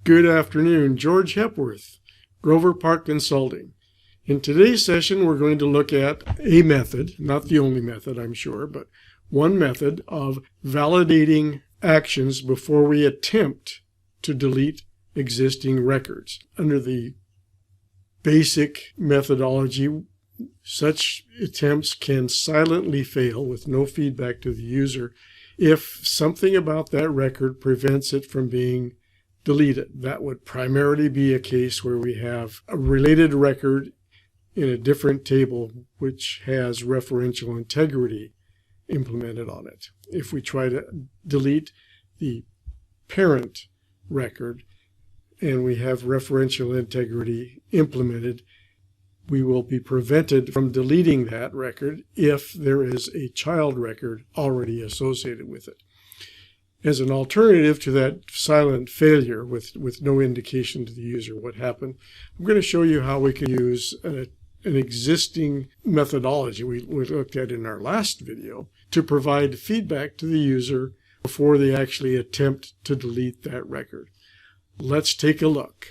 Good afternoon, George Hepworth, Grover Park Consulting. In today's session, we're going to look at a method, not the only method, I'm sure, but one method of validating actions before we attempt to delete existing records. Under the basic methodology, such attempts can silently fail with no feedback to the user if something about that record prevents it from being deleted. That would primarily be a case where we have a related record in a different table which has referential integrity implemented on it. If we try to delete the parent record and we have referential integrity implemented, we will be prevented from deleting that record if there is a child record already associated with it. As an alternative to that silent failure with no indication to the user what happened, I'm going to show you how we can use an existing methodology we looked at in our last video to provide feedback to the user before they actually attempt to delete that record. Let's take a look.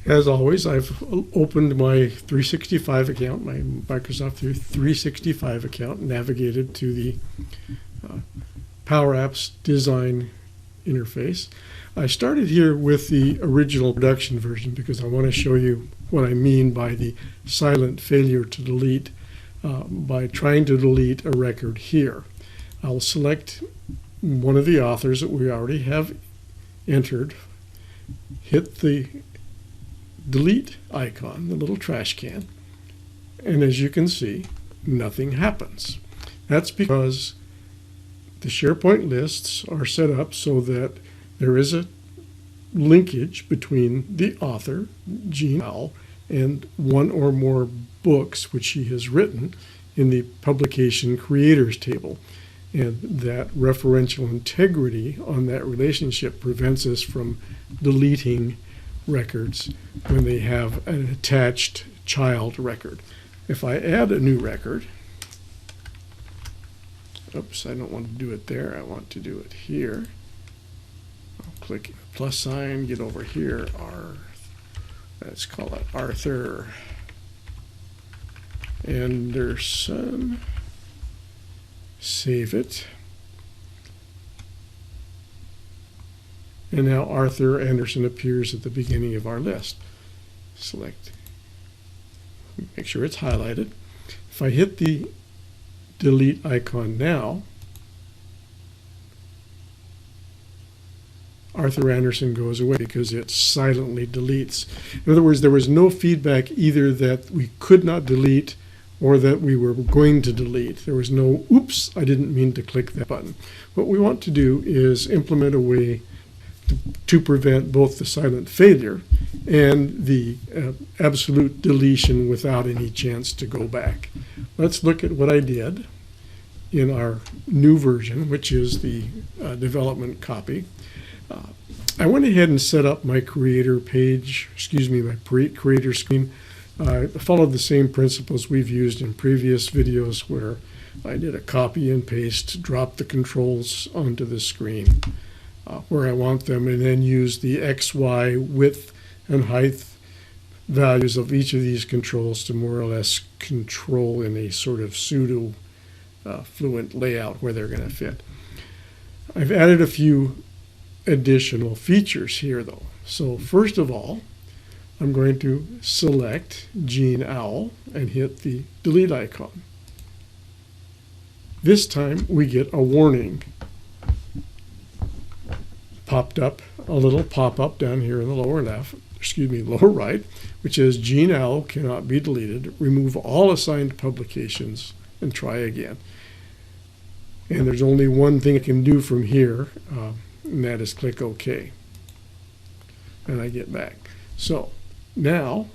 As always, I've opened my 365 account, my Microsoft 365 account, navigated to the Power Apps design interface. I started here with the original production version because I want to show you what I mean by the silent failure to delete by trying to delete a record here. I'll select one of the authors that we already have entered, hit the delete icon, the little trash can, and as you can see, nothing happens. That's because the SharePoint lists are set up so that there is a linkage between the author, Jean Powell, and one or more books which she has written in the publication creators table. And that referential integrity on that relationship prevents us from deleting records when they have an attached child record. If I add a new record, oops, I don't want to do it there, I want to do it here. I'll click plus sign, get over here, let's call it Arthur Anderson, save it. And now Arthur Anderson appears at the beginning of our list. Select, make sure it's highlighted. If I hit the delete icon now, Arthur Anderson goes away because it silently deletes. In other words, there was no feedback either that we could not delete or that we were going to delete. There was no, oops, I didn't mean to click that button. What we want to do is implement a way to prevent both the silent failure and the absolute deletion without any chance to go back. Let's look at what I did in our new version, which is the development copy. I went ahead and set up my creator page, my creator screen. I followed the same principles we've used in previous videos where I did a copy and paste, drop the controls onto the screen where I want them, and then use the X, Y, width, and height values of each of these controls to more or less control in a sort of pseudo fluent layout where they're going to fit. I've added a few additional features here though. So first of all, I'm going to select Jean Owl and hit the delete icon. This time we get a warning. Popped up a little pop-up down here in the lower left, lower right, which says Jean Owl cannot be deleted. Remove all assigned publications and try again. And there's only one thing I can do from here, and that is click OK. And I get back. So now,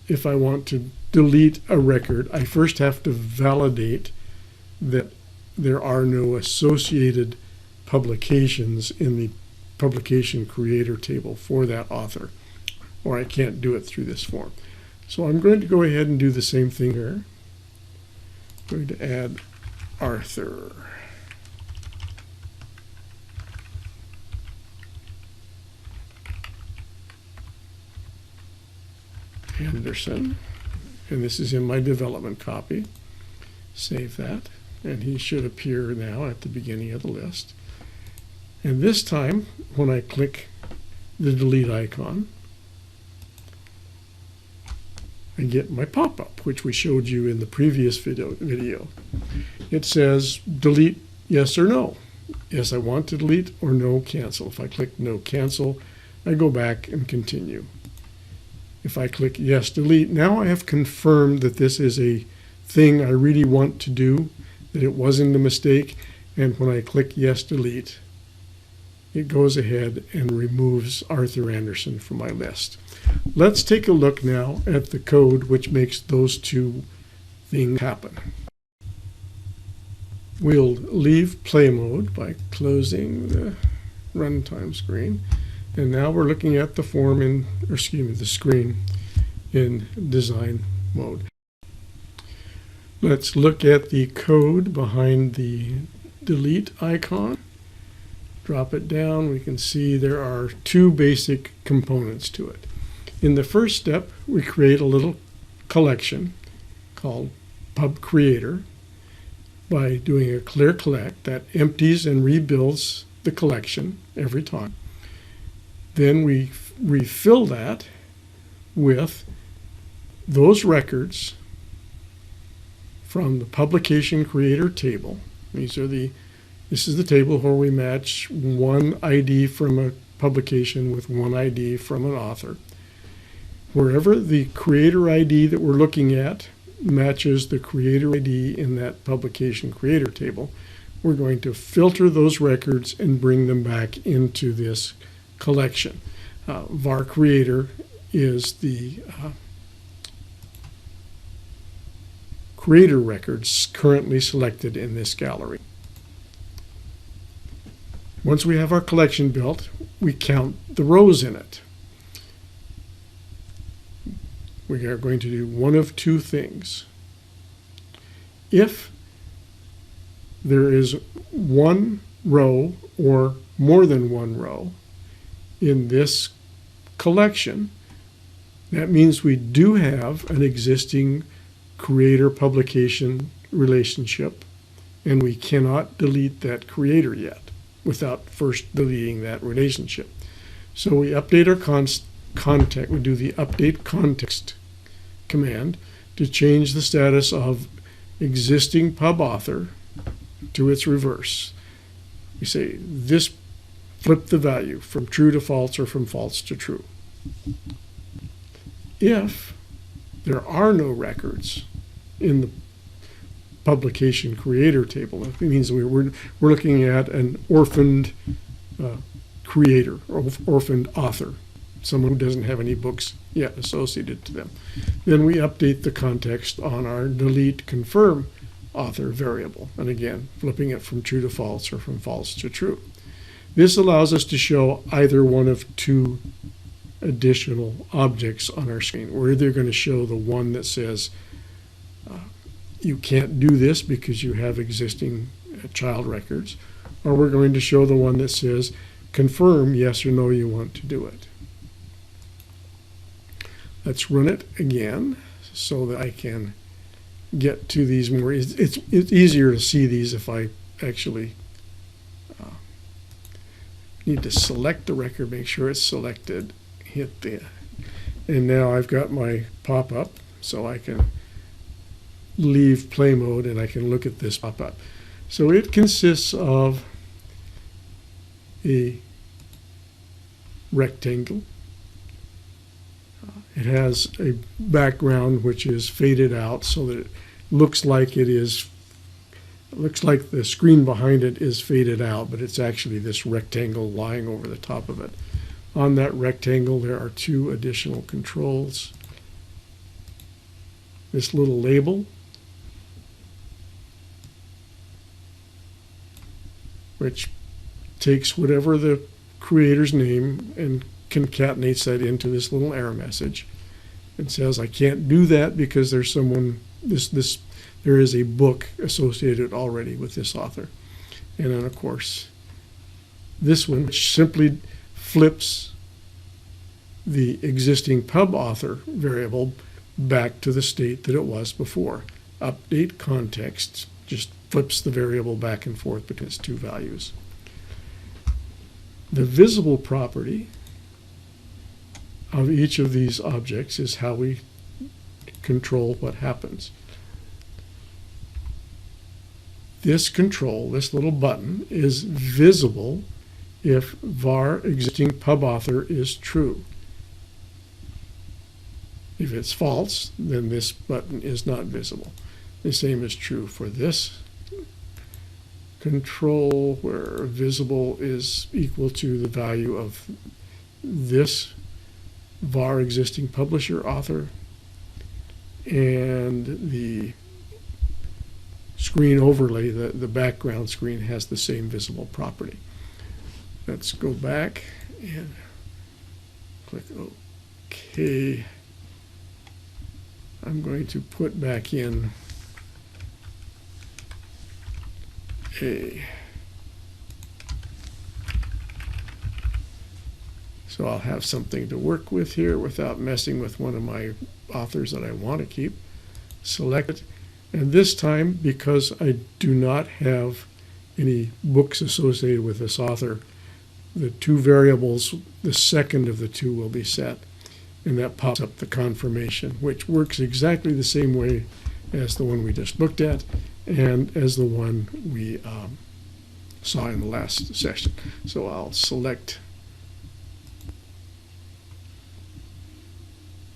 if I want to delete a record, I first have to validate that there are no associated publications in the publication creator table for that author, or I can't do it through this form. So I'm going to go ahead and do the same thing here. I'm going to add Arthur. Anderson, and this is in my development copy. Save that, and he should appear now at the beginning of the list. And this time, when I click the delete icon, I get my pop-up, which we showed you in the previous video. It says delete yes or no. Yes, I want to delete, or no, cancel. If I click no, cancel, I go back and continue. If I click yes, delete, now I have confirmed that this is a thing I really want to do, that it wasn't a mistake, and when I click yes, delete, it goes ahead and removes Arthur Anderson from my list. Let's take a look now at the code which makes those two things happen. We'll leave play mode by closing the runtime screen, and now we're looking at the the screen in design mode. Let's look at the code behind the delete icon. Drop it down. We can see there are two basic components to it. In the first step, we create a little collection called Pub Creator by doing a clear collect that empties and rebuilds the collection every time. Then we refill that with those records from the publication creator table. This is the table where we match one ID from a publication with one ID from an author. Wherever the creator ID that we're looking at matches the creator ID in that publication creator table, we're going to filter those records and bring them back into this collection. var creator is the creator records currently selected in this gallery. Once we have our collection built, we count the rows in it. We are going to do one of two things. If there is one row or more than one row in this collection, that means we do have an existing creator-publication relationship, and we cannot delete that creator yet without first deleting that relationship. So we update our context. We do the update context command to change the status of existing pub author to its reverse. We say this flip the value from true to false or from false to true. If there are no records in the publication creator table, it means we're looking at an orphaned creator or orphaned author, someone who doesn't have any books yet associated to them. Then we update the context on our delete confirm author variable, and again flipping it from true to false or from false to true. This allows us to show either one of two additional objects on our screen. We're either going to show the one that says you can't do this because you have existing child records, or we're going to show the one that says confirm yes or no you want to do it. Let's run it again so that I can get to these more. It's easier to see these if I actually need to select the record, make sure it's selected, hit the, and now I've got my pop-up, so I can leave play mode and I can look at this pop-up. So it consists of a rectangle. It has a background which is faded out so that it looks like the screen behind it is faded out, but it's actually this rectangle lying over the top of it. On that rectangle there are two additional controls. This little label, which takes whatever the creator's name and concatenates that into this little error message and says I can't do that because there's someone, there is a book associated already with this author. And then of course this one, which simply flips the existing pub author variable back to the state that it was before. Update context just flips the variable back and forth between its two values. The visible property of each of these objects is how we control what happens. This control, this little button, is visible if var existing pub author is true. If it's false, then this button is not visible. The same is true for this control, where visible is equal to the value of this var existing publisher author, and the screen overlay, the background screen, has the same visible property. Let's go back and click OK. I'm going to put back in so I'll have something to work with here without messing with one of my authors that I want to keep. Select it, and this time, because I do not have any books associated with this author, the two variables, the second of the two will be set, and that pops up the confirmation, which works exactly the same way as the one we just looked at and as the one we saw in the last session. So I'll select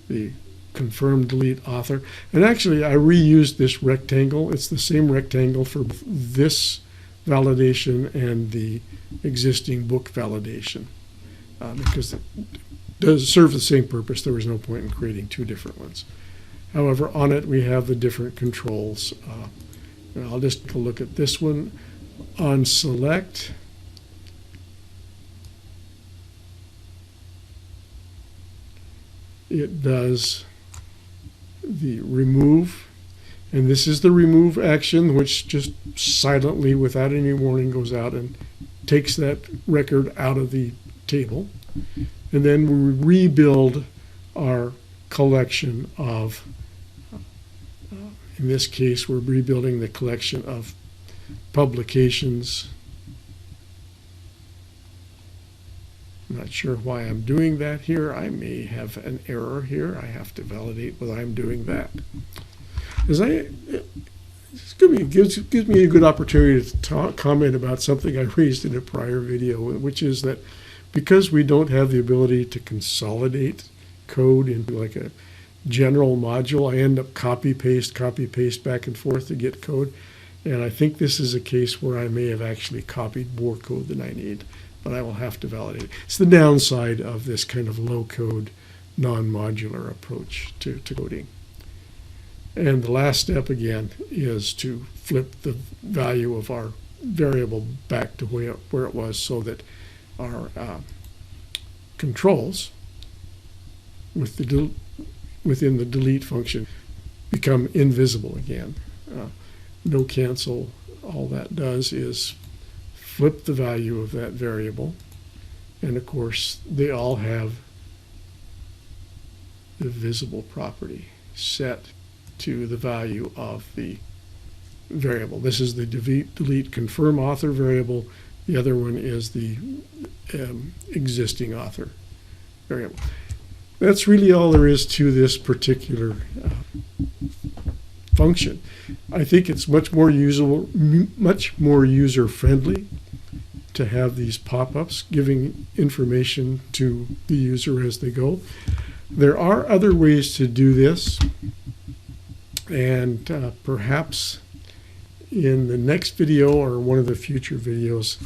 the confirm delete author, and actually I reused this rectangle. It's the same rectangle for this validation and the existing book validation, because it does serve the same purpose. There was no point in creating two different ones. However, on it we have the different controls. And I'll just take a look at this one. On select, it does the remove, and this is the remove action, which just silently, without any warning, goes out and takes that record out of the table. And then we rebuild our collection of, in this case, we're rebuilding the collection of publications. I'm not sure why I'm doing that here. I may have an error here. I have to validate whether I'm doing that. It gives me a good opportunity to comment about something I raised in a prior video, which is that because we don't have the ability to consolidate code into like a general module, I end up copy paste back and forth to get code. And I think this is a case where I may have actually copied more code than I need, but I will have to validate it. It's the downside of this kind of low-code, non-modular approach to coding. And the last step, again, is to flip the value of our variable back to where it was, so that our controls within the delete function become invisible again. No cancel, all that does is flip the value of that variable, and of course they all have the visible property set to the value of the variable. This is the delete confirm author variable. The other one is the existing author variable. That's really all there is to this particular function. I think it's much more usable, much more user-friendly to have these pop-ups giving information to the user as they go. There are other ways to do this, and perhaps in the next video or one of the future videos,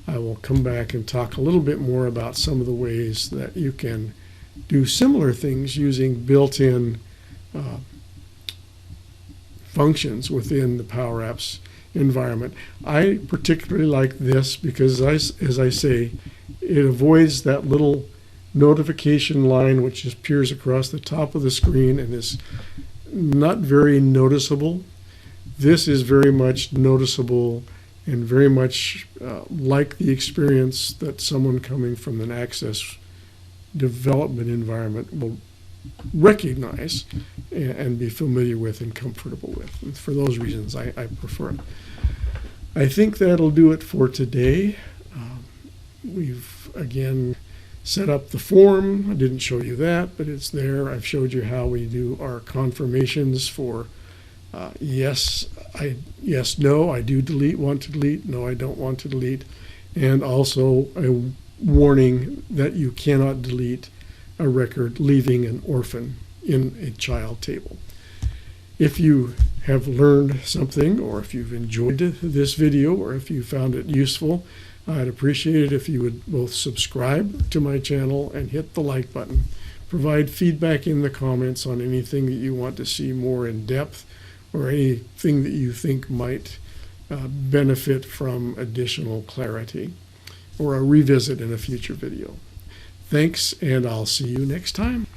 I will come back and talk a little bit more about some of the ways that you can do similar things using built-in functions within the Power Apps environment. I particularly like this because, as I say, it avoids that little notification line which just appears across the top of the screen and is not very noticeable. This is very much noticeable and very much like the experience that someone coming from an Access development environment will recognize and be familiar with and comfortable with. And for those reasons, I prefer it. I think that'll do it for today. We've, again, set up the form. I didn't show you that, but it's there. I've showed you how we do our confirmations for yes, no, I do delete, want to delete, no, I don't want to delete, and also a warning that you cannot delete a record leaving an orphan in a child table. If you have learned something, or if you've enjoyed this video, or if you found it useful, I'd appreciate it if you would both subscribe to my channel and hit the like button. Provide feedback in the comments on anything that you want to see more in depth, or anything that you think might benefit from additional clarity, or a revisit in a future video. Thanks, and I'll see you next time.